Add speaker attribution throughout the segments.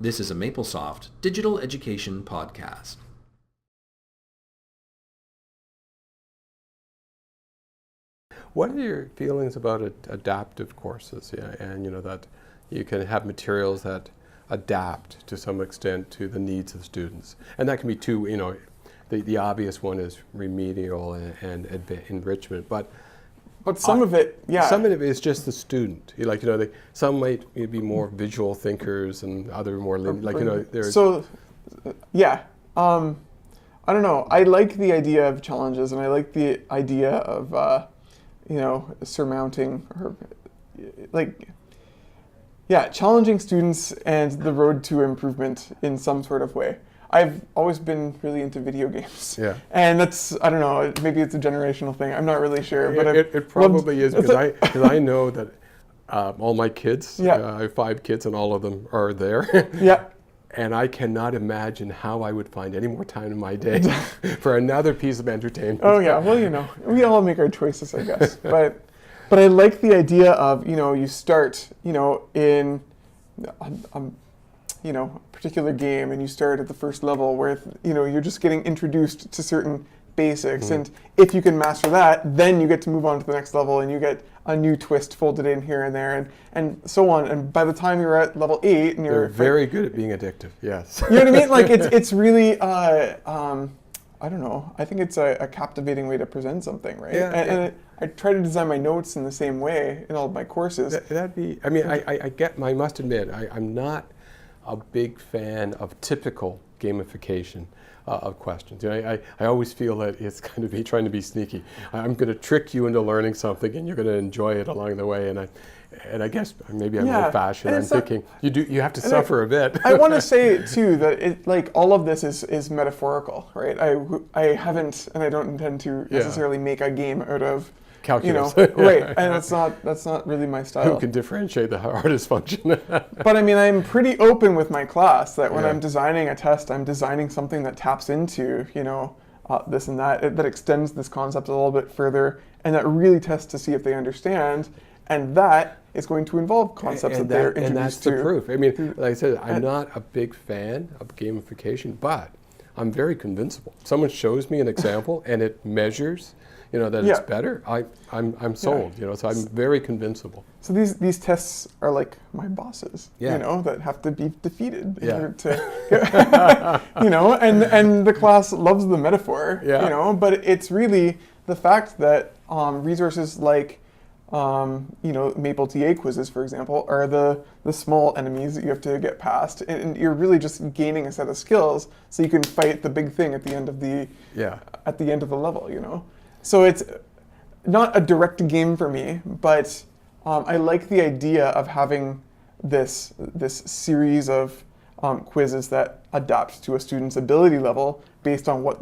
Speaker 1: This is a Maplesoft digital education podcast.
Speaker 2: What are your feelings about adaptive courses? Yeah, and that you can have materials that adapt to some extent to the needs of students, and that can be two. The obvious one is remedial and enrichment, but
Speaker 3: some of it, yeah.
Speaker 2: Some of it is just the student. Some might be more visual thinkers, and other more there's.
Speaker 3: So, yeah. I don't know. I like the idea of challenges, and I like the idea of surmounting or challenging students and the road to improvement in some sort of way. I've always been really into video games.
Speaker 2: Yeah.
Speaker 3: And that's, I don't know, maybe it's a generational thing. I'm not really sure. But
Speaker 2: it probably is, because I know that all my kids,
Speaker 3: yeah.
Speaker 2: I have 5 kids and all of them are there.
Speaker 3: Yeah.
Speaker 2: And I cannot imagine how I would find any more time in my day for another piece of entertainment.
Speaker 3: Oh yeah, well, we all make our choices, I guess. But I like the idea of, you start, in a particular game, and you start at the first level where, you're just getting introduced to certain basics. Mm-hmm. And if you can master that, then you get to move on to the next level, and you get a new twist folded in here and there, and so on. And by the time you're at level 8, and
Speaker 2: they're very good at being addictive. Yes.
Speaker 3: You know what I mean? Like it's really I don't know. I think it's a captivating way to present something, right?
Speaker 2: Yeah.
Speaker 3: And I try to design my notes in the same way in all of my courses.
Speaker 2: That'd be. I mean, I must admit, I'm not a big fan of typical gamification of questions. I always feel that it's kind of me trying to be sneaky. I'm going to trick you into learning something, and you're going to enjoy it along the way. And I guess maybe I'm old-fashioned. I'm thinking you have to suffer a bit.
Speaker 3: I want to say too that all of this is metaphorical, right? I haven't, and I don't intend to necessarily make a game out of
Speaker 2: calculus.
Speaker 3: Right? And that's not really my style.
Speaker 2: Who can differentiate the hardest function?
Speaker 3: But I mean, I'm pretty open with my class that when I'm designing a test, I'm designing something that taps into this and that extends this concept a little bit further, and that really tests to see if they understand, and that is going to involve concepts that they're introduced to.
Speaker 2: And that's the proof. I mean, like I said, I'm not a big fan of gamification, but I'm very convincible. If someone shows me an example and it measures, that it's better, I'm sold. So I'm very convincible.
Speaker 3: So these tests are like my bosses, that have to be defeated in order to, and the class loves the metaphor, but it's really the fact that resources like, Maple TA quizzes, for example, are the small enemies that you have to get past, and you're really just gaining a set of skills so you can fight the big thing at the end of the level, So it's not a direct game for me, but I like the idea of having this series of quizzes that adapt to a student's ability level based on what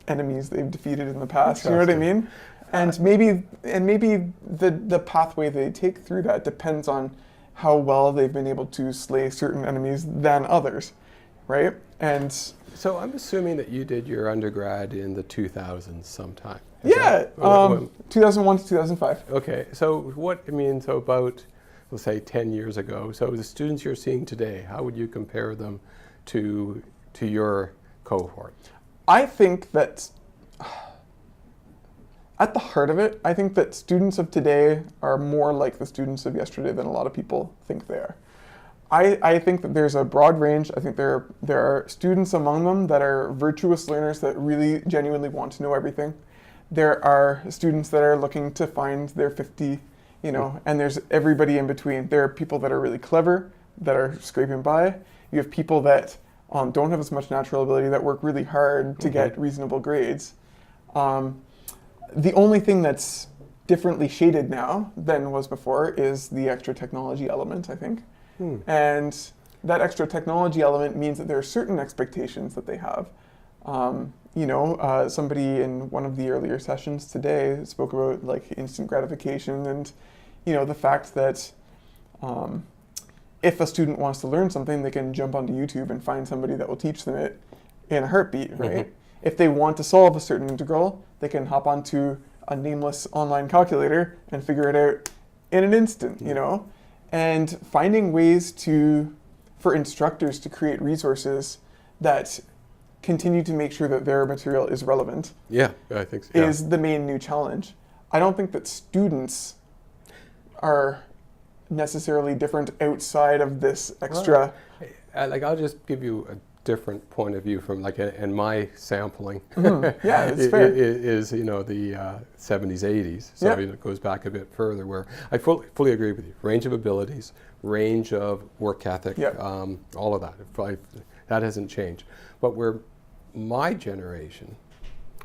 Speaker 3: enemies they've defeated in the past. You know what I mean? And maybe the pathway they take through that depends on how well they've been able to slay certain enemies than others, right? And
Speaker 2: so I'm assuming that you did your undergrad in the 2000s sometime.
Speaker 3: 2001 to 2005.
Speaker 2: Okay, so so about, let's say, 10 years ago, so the students you're seeing today, how would you compare them to your cohort?
Speaker 3: I think that at the heart of it, I think that students of today are more like the students of yesterday than a lot of people think they are. I think that there's a broad range. I think there are students among them that are virtuous learners that really genuinely want to know everything. There are students that are looking to find their 50, and there's everybody in between. There are people that are really clever, that are scraping by. You have people that don't have as much natural ability, that work really hard to get reasonable grades. The only thing that's differently shaded now than was before is the extra technology element, I think. And that extra technology element means that there are certain expectations that they have. Somebody in one of the earlier sessions today spoke about like instant gratification and, the fact that if a student wants to learn something, they can jump onto YouTube and find somebody that will teach them it in a heartbeat, right? If they want to solve a certain integral, they can hop onto a nameless online calculator and figure it out in an instant, And finding ways to for instructors to create resources that continue to make sure that their material is relevant.
Speaker 2: Yeah, I think so. Yeah.
Speaker 3: Is the main new challenge. I don't think that students are necessarily different outside of this extra.
Speaker 2: Like, I'll just give you a different point of view from, like, in my sampling.
Speaker 3: Yeah, it's fair.
Speaker 2: Is, you know, the 70s, 80s. So it goes back a bit further, where I fully agree with you. Range of abilities, range of work ethic, all of that. That hasn't changed. But where my generation,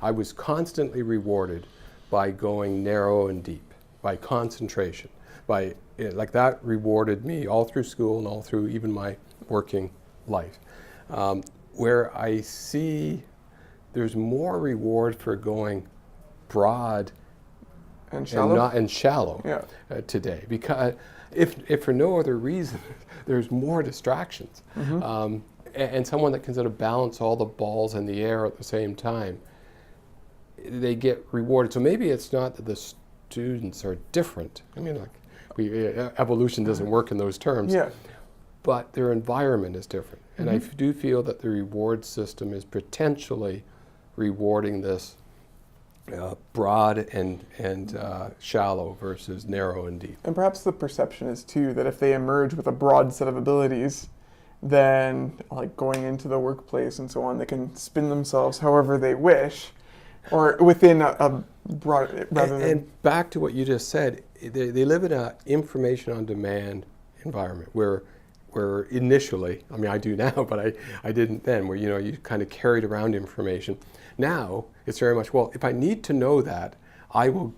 Speaker 2: I was constantly rewarded by going narrow and deep, by concentration, like that rewarded me all through school and all through even my working life. Where I see there's more reward for going broad
Speaker 3: and shallow,
Speaker 2: today, because if for no other reason, there's more distractions. And someone that can sort of balance all the balls in the air at the same time, they get rewarded. So maybe it's not that the students are different. I mean, like, evolution doesn't work in those terms. But their environment is different. And I do feel that the reward system is potentially rewarding this broad and shallow versus narrow and deep.
Speaker 3: And perhaps the perception is too that if they emerge with a broad set of abilities, then, like, going into the workplace and so on, they can spin themselves however they wish, or within a broad, rather than...
Speaker 2: And back to what you just said, they live in an information on demand environment where initially, I mean, I do now, but I didn't then, where, you know, you kind of carried around information. Now it's very much, well, if I need to know that, I will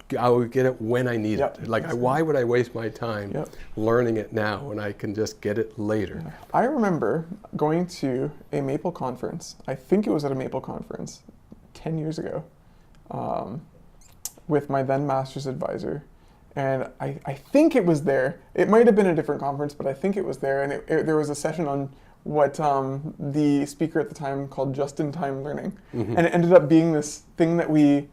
Speaker 2: get it when I need it. Like, why would I waste my time learning it now when I can just get it later?
Speaker 3: I remember going to a Maple conference. I think it was at a Maple conference 10 years ago, with my then master's advisor. And I think it was there. It might have been a different conference, but I think it was there. And there was a session on what the speaker at the time called just-in-time learning. And it ended up being this thing that we,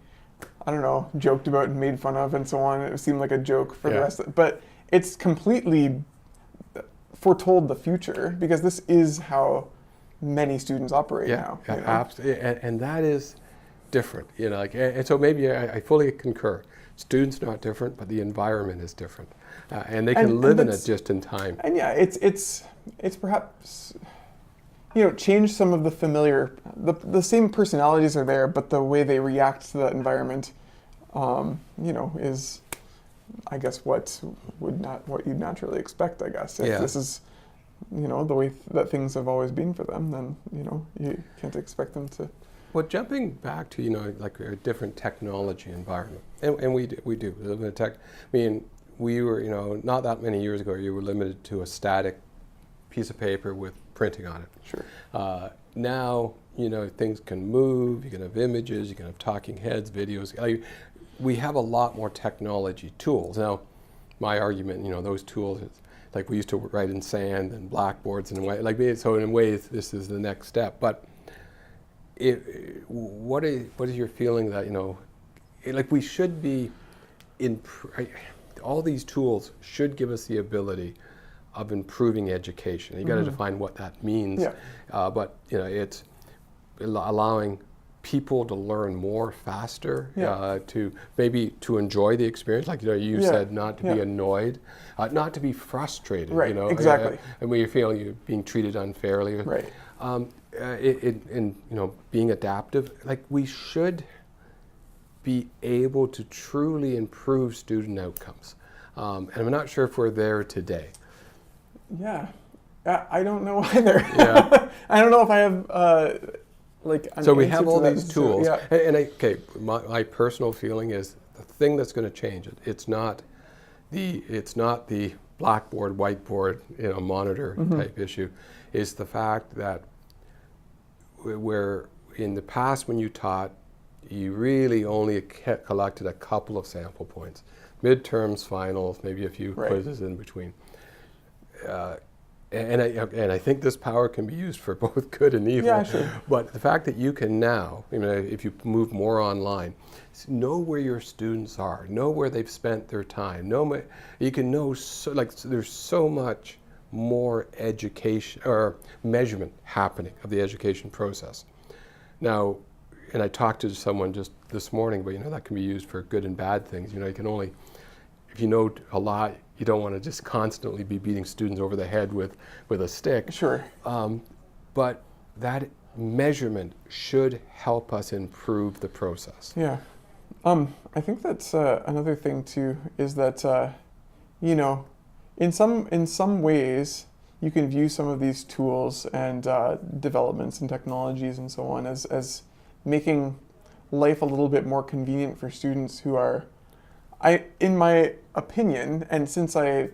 Speaker 3: I don't know, joked about and made fun of and so on. It seemed like a joke for the rest of it. But it's completely foretold the future, because this is how many students operate now.
Speaker 2: Yeah, absolutely. And that is different. You know, like, and so maybe I fully concur. Students not different, but the environment is different, and they can live in it just in time.
Speaker 3: And it's perhaps, you know, change some of the familiar. The same personalities are there, but the way they react to that environment, you know, is, I guess, what you'd naturally expect. I guess if this is, you know, the way that things have always been for them, then, you know, you can't expect them to.
Speaker 2: Well, jumping back to, you know, like a different technology environment, and we do live in a tech. I mean, we were, you know, not that many years ago, you were limited to a static piece of paper with printing on it.
Speaker 3: Sure.
Speaker 2: Now, you know, things can move. You can have images. You can have talking heads, videos. Like, we have a lot more technology tools now. My argument, you know, those tools, it's like we used to write in sand and blackboards and like, so in ways this is the next step, but. What is your feeling that, you know, like, we should be all these tools should give us the ability of improving education. You got to define what that means, but, you know, it's allowing people to learn more faster, to maybe to enjoy the experience, like, you know, you said, not to be annoyed, not to be frustrated, you know,
Speaker 3: exactly.
Speaker 2: And when you feel you're being treated unfairly,
Speaker 3: right.
Speaker 2: You know, being adaptive, like, we should be able to truly improve student outcomes, and I'm not sure if we're there today.
Speaker 3: Yeah, I don't know either. I don't know if I have like.
Speaker 2: So we have all these tools, and my personal feeling is the thing that's going to change it. It's not the blackboard, whiteboard, you know, monitor type issue. Is the fact that where in the past when you taught, you really only collected a couple of sample points, midterms, finals, maybe a few quizzes in between. And I think this power can be used for both good and evil.
Speaker 3: Yeah, sure.
Speaker 2: But the fact that you can now, you know, if you move more online, know where your students are, know where they've spent their time, you can know, there's so much more education or measurement happening of the education process. Now, and I talked to someone just this morning, but that can be used for good and bad things. You can only, if you know a lot, you don't want to just constantly be beating students over the head with a stick.
Speaker 3: Sure.
Speaker 2: But that measurement should help us improve the process.
Speaker 3: Yeah. I think that's another thing too, is that, in some ways, you can view some of these tools and developments and technologies and so on as making life a little bit more convenient for students who are, in my opinion, and since I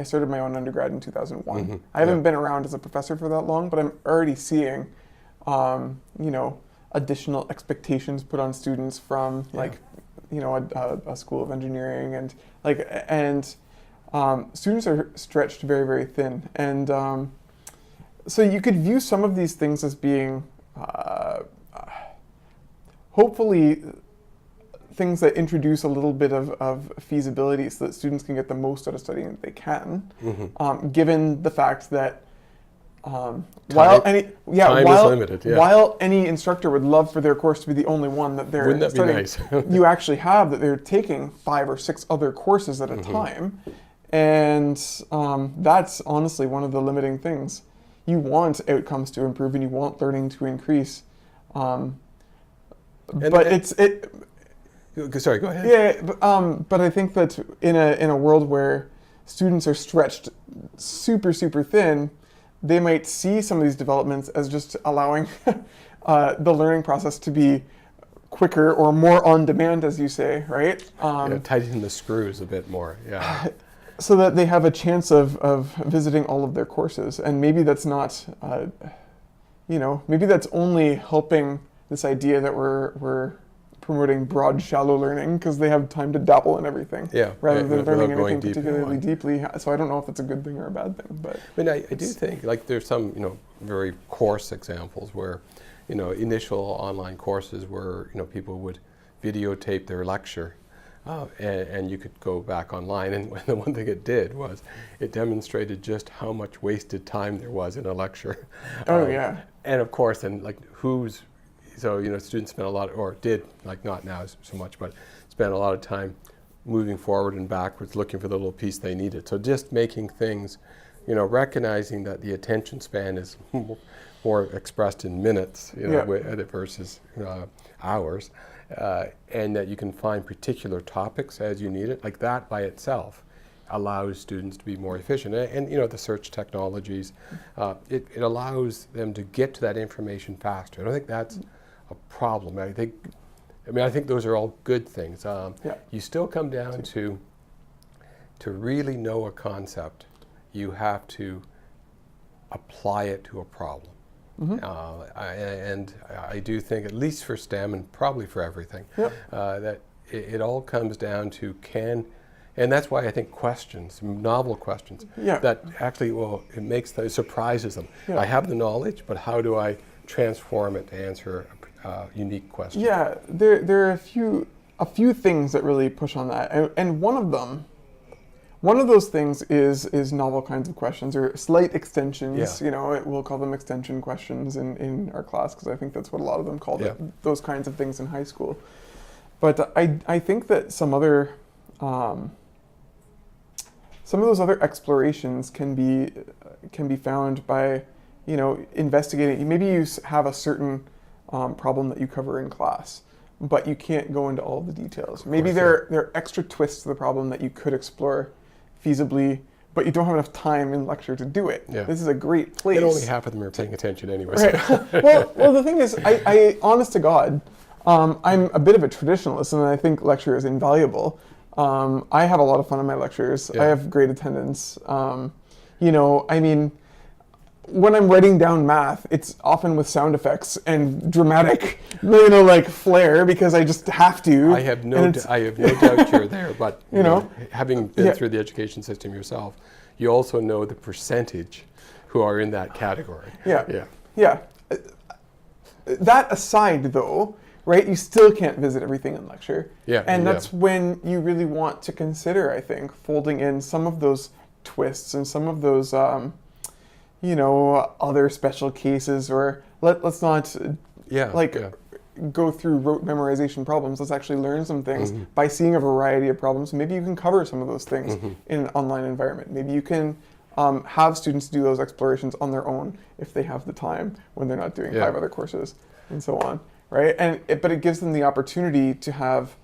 Speaker 3: started my own undergrad in 2001.
Speaker 2: Mm-hmm.
Speaker 3: I haven't been around as a professor for that long, but I'm already seeing, additional expectations put on students from a school of engineering and students are stretched very, very thin. And so you could view some of these things as being hopefully things that introduce a little bit of feasibility so that students can get the most out of studying that they can, given the fact that while any instructor would love for their course to be the only one that they're
Speaker 2: Wouldn't that
Speaker 3: studying,
Speaker 2: be nice?
Speaker 3: you actually have that they're taking 5 or 6 other courses at a time, and that's honestly one of the limiting things. You want outcomes to improve and you want learning to increase, Sorry,
Speaker 2: go ahead.
Speaker 3: Yeah, but I think that in a world where students are stretched super, super thin, they might see some of these developments as just allowing the learning process to be quicker or more on demand, as you say, right?
Speaker 2: Tighten the screws a bit more, yeah.
Speaker 3: So that they have a chance of visiting all of their courses. And maybe that's not, maybe that's only helping this idea that we're promoting broad, shallow learning because they have time to dabble in everything, rather than learning anything particularly deeply. So I don't know if it's a good thing or a bad thing. But
Speaker 2: I do think there's some very coarse examples where initial online courses where people would videotape their lecture, and you could go back online. And the one thing it did was it demonstrated just how much wasted time there was in a lecture. And of course, students spent a lot, or did, not now so much, but spent a lot of time moving forward and backwards, looking for the little piece they needed. So just making things, recognizing that the attention span is more expressed in minutes, versus hours, and that you can find particular topics as you need it. Like that by itself allows students to be more efficient. And the search technologies, it allows them to get to that information faster. I don't think that's a problem. I think those are all good things. You still come down to really know a concept, you have to apply it to a problem. And I do think, at least for STEM and probably for everything, that it all comes down to and that's why I think questions, novel questions, that actually, it surprises them. I have the knowledge, but how do I transform it to answer a unique question? Yeah,
Speaker 3: there are a few things that really push on that, and one of those things is novel kinds of questions or slight extensions. We'll call them extension questions in our class because I think that's what a lot of them call those kinds of things in high school. But I think that some of those other explorations can be found by investigating. Maybe you have a certain problem that you cover in class, but you can't go into all the details. Maybe there are extra twists to the problem that you could explore feasibly, but you don't have enough time in lecture to do it. This is a great place.
Speaker 2: And only half of them are paying attention anyway.
Speaker 3: Right. well, the thing is, I honest to God, I'm a bit of a traditionalist, and I think lecture is invaluable. I have a lot of fun in my lectures. I have great attendance. When I'm writing down math, it's often with sound effects and dramatic, flair, because I just have to.
Speaker 2: I have no doubt you're there, but having been through the education system yourself, you also know the percentage who are in that category.
Speaker 3: Yeah. That aside, though, right, you still can't visit everything in lecture. And that's when you really want to consider, I think, folding in some of those twists and some of those, other special cases, or let's not go through rote memorization problems. Let's actually learn some things by seeing a variety of problems. Maybe you can cover some of those things in an online environment. Maybe you can have students do those explorations on their own if they have the time when they're not doing 5 other courses and so on, right? But it gives them the opportunity to have,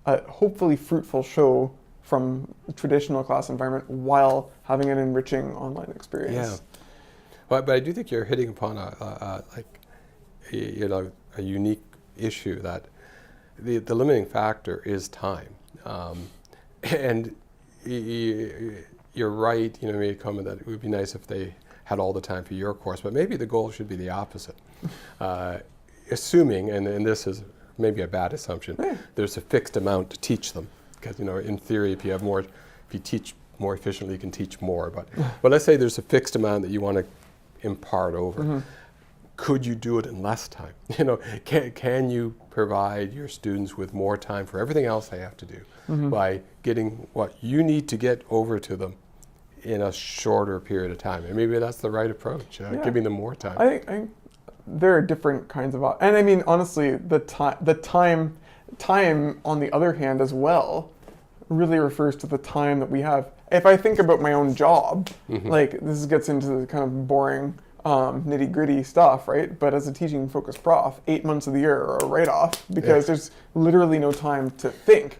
Speaker 3: a hopefully fruitful show from a traditional class environment while having an enriching online experience.
Speaker 2: Yeah. But I do think you're hitting upon a unique issue, that the limiting factor is time, and you're right. You made a comment that it would be nice if they had all the time for your course, but maybe the goal should be the opposite. Assuming, and this is maybe a bad assumption, there's a fixed amount to teach them, because in theory, if you teach more efficiently, you can teach more. But let's say there's a fixed amount that you want to impart over. Could you do it in less time? Can you provide your students with more time for everything else they have to do by getting what you need to get over to them in a shorter period of time? And maybe that's the right approach, giving them more time.
Speaker 3: I think there are different kinds of, and I mean, honestly, the time on the other hand as well really refers to the time that we have. If I think about my own job, like this gets into the kind of boring nitty-gritty stuff, right? But as a teaching focused prof, 8 months of the year are a write-off because there's literally no time to think.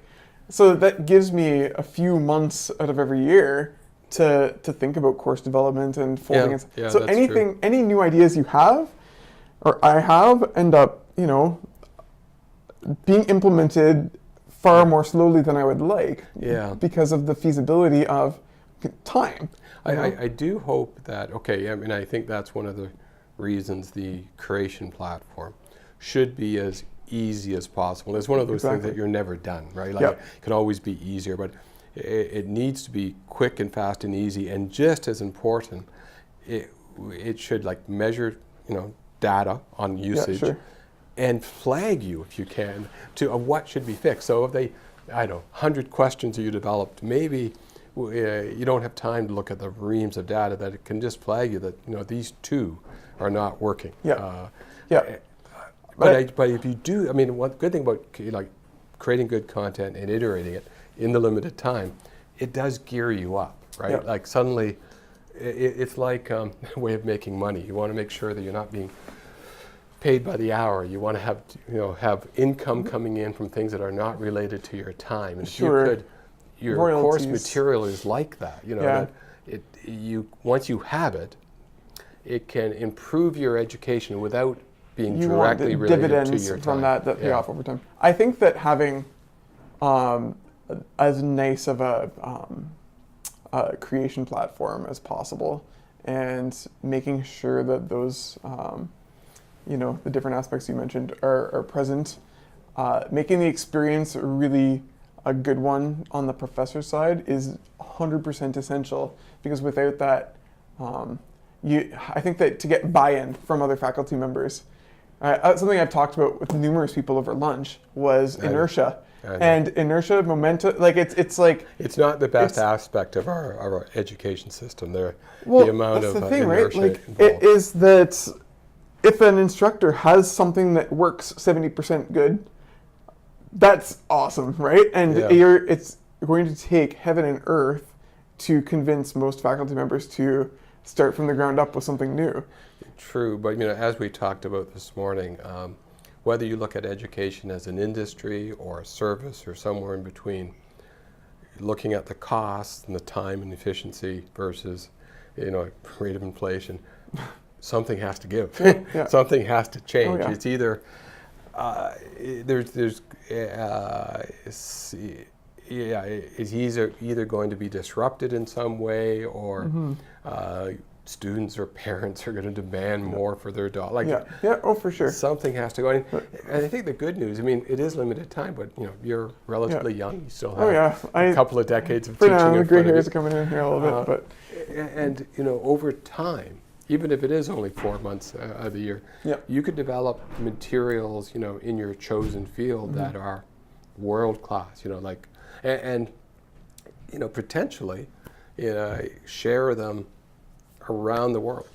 Speaker 3: So that gives me a few months out of every year to think about course development and folding. So anything, any new ideas you have, or I have, end up, being implemented far more slowly than I would like, because of the feasibility of time.
Speaker 2: I do hope that, I think that's one of the reasons the creation platform should be as easy as possible. It's one of those things that you're never done, right? Like it can always be easier, but it needs to be quick and fast and easy, and just as important, it should measure, data on usage, and flag you, if you can, to what should be fixed. So if 100 questions you developed, maybe you don't have time to look at the reams of data, that it can just flag you that these 2 are not working. But if you do, one good thing about creating good content and iterating it in the limited time, it does gear you up, right? Like suddenly, it's like a way of making money. You want to make sure that you're not being paid by the hour. You want to have income coming in from things that are not related to your time. And if you could, your course material is like that. That once you have it, it can improve your education without being directly related to your time.
Speaker 3: Dividends from that pay off over time. I think that having as nice of a creation platform as possible, and making sure that those the different aspects you mentioned are present, making the experience really a good one on the professor side is 100% essential, because without that, I think that to get buy-in from other faculty members, something I've talked about with numerous people over lunch was inertia. And inertia, momentum, it's
Speaker 2: not the best aspect of our education system. The amount of
Speaker 3: that's the thing,
Speaker 2: inertia
Speaker 3: right? It is that if an instructor has something that works 70% good, that's awesome, right? And it's going to take heaven and earth to convince most faculty members to start from the ground up with something new.
Speaker 2: True, but as we talked about this morning, whether you look at education as an industry or a service or somewhere in between, looking at the costs and the time and efficiency versus, rate of inflation, something has to give. Something has to change. It's either it's either going to be disrupted in some way, or students or parents are going to demand more for their dog.
Speaker 3: For sure.
Speaker 2: Something has to go. And I think the good news, it is limited time, but you're relatively young. You still have a couple of decades of teaching.
Speaker 3: The gray hairs are coming in here a little bit, but
Speaker 2: and over time, even if it is only 4 months of the year, you could develop materials, in your chosen field that are world class. And potentially, share them around the world.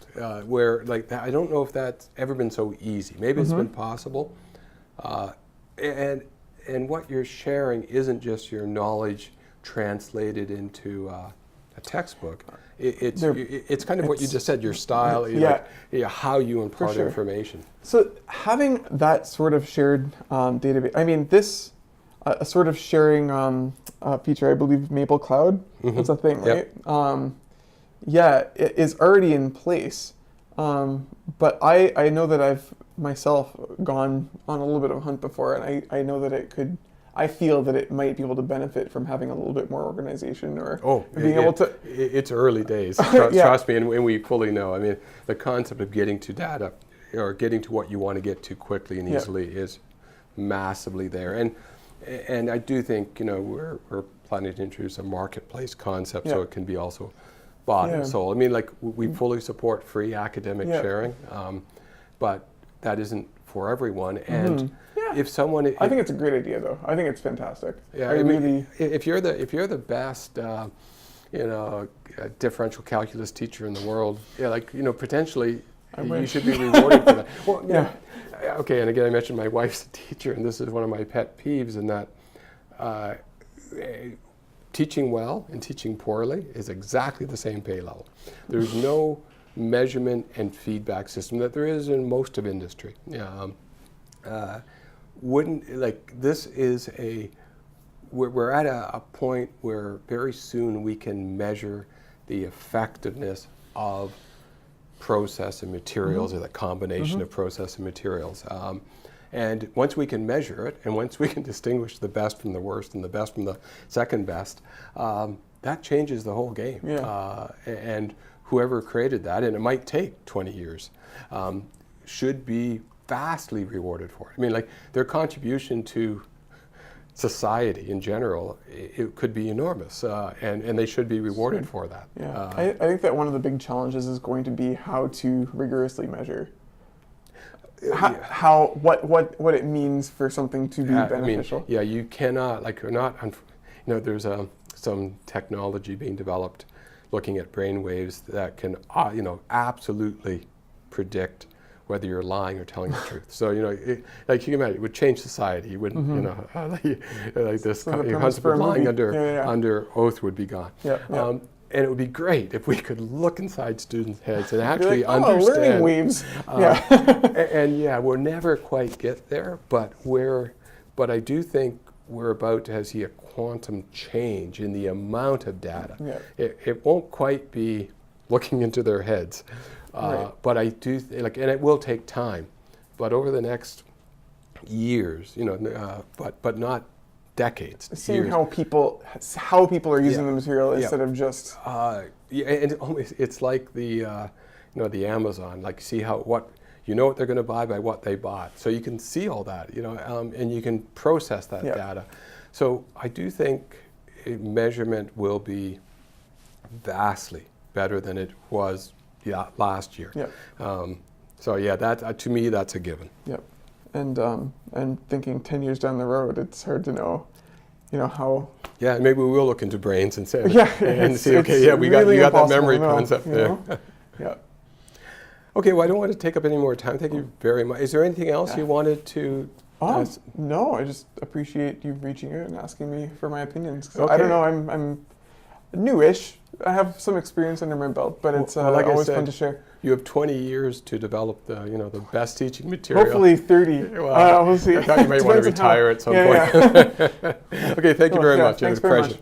Speaker 2: Where like I don't know if that's ever been so easy. Maybe it's been possible, and what you're sharing isn't just your knowledge translated into a textbook. It's kind of what you just said, your style, how you impart information.
Speaker 3: So having that sort of shared database, I mean, this a sort of sharing feature, I believe Maple Cloud, that's a thing, right? It is already in place. But I know that I've myself gone on a little bit of a hunt before, and I know that I feel that it might be able to benefit from having a little bit more organization or being able to...
Speaker 2: It's early days, trust me, and we fully know. I mean, the concept of getting to data or getting to what you want to get to quickly and easily is massively there. And I do think, we're planning to introduce a marketplace concept so it can be also bought and sold. I mean, like, we fully support free academic sharing, but that isn't for everyone. And if someone,
Speaker 3: I think it's a great idea, though. I think it's fantastic.
Speaker 2: Yeah, I mean, if you're the best, differential calculus teacher in the world, potentially you should be rewarded for that. Well, okay, and again, I mentioned my wife's a teacher, and this is one of my pet peeves in that teaching well and teaching poorly is exactly the same pay level. There's no measurement and feedback system that there is in most of industry. We're at a point where very soon we can measure the effectiveness of process and materials or the combination of process and materials. And once we can measure it, and once we can distinguish the best from the worst and the best from the second best, that changes the whole game. And whoever created that, and it might take 20 years, should be vastly rewarded for it. I mean, like, their contribution to society in general, it could be enormous, and they should be rewarded for that.
Speaker 3: I think that one of the big challenges is going to be how to rigorously measure what it means for something to be beneficial.
Speaker 2: I mean, you cannot, there's some technology being developed looking at brain waves that can absolutely predict whether you're lying or telling the truth. So, you can imagine, it would change society. You wouldn't, like this,
Speaker 3: So
Speaker 2: your husband lying under oath would be gone. And it would be great if we could look inside students' heads and actually understand.
Speaker 3: Learning waves.
Speaker 2: And we'll never quite get there, but I do think we're about to see a quantum change in the amount of data. It won't quite be looking into their heads. But I do and it will take time, but over the next years, but not decades.
Speaker 3: Seeing how people are using the material instead of just.
Speaker 2: And it's like the Amazon. Like, see what they're going to buy by what they bought, so you can see all that, and you can process that data. So I do think measurement will be vastly better than it was last year. That to me, that's a given.
Speaker 3: And thinking 10 years down the road, it's hard to know, how.
Speaker 2: Yeah, maybe we will look into brains and say,
Speaker 3: we got
Speaker 2: that memory concept there. Okay, well, I don't want to take up any more time. Thank you very much. Is there anything else you wanted to?
Speaker 3: No, I just appreciate you reaching out and asking me for my opinions. Okay. I don't know, I'm newish. I have some experience under my belt, but it's always fun to share.
Speaker 2: You have 20 years to develop the best teaching material.
Speaker 3: Hopefully 30.
Speaker 2: We'll see. I thought you might want to retire at some point. Okay, thank you very much. It was a pleasure.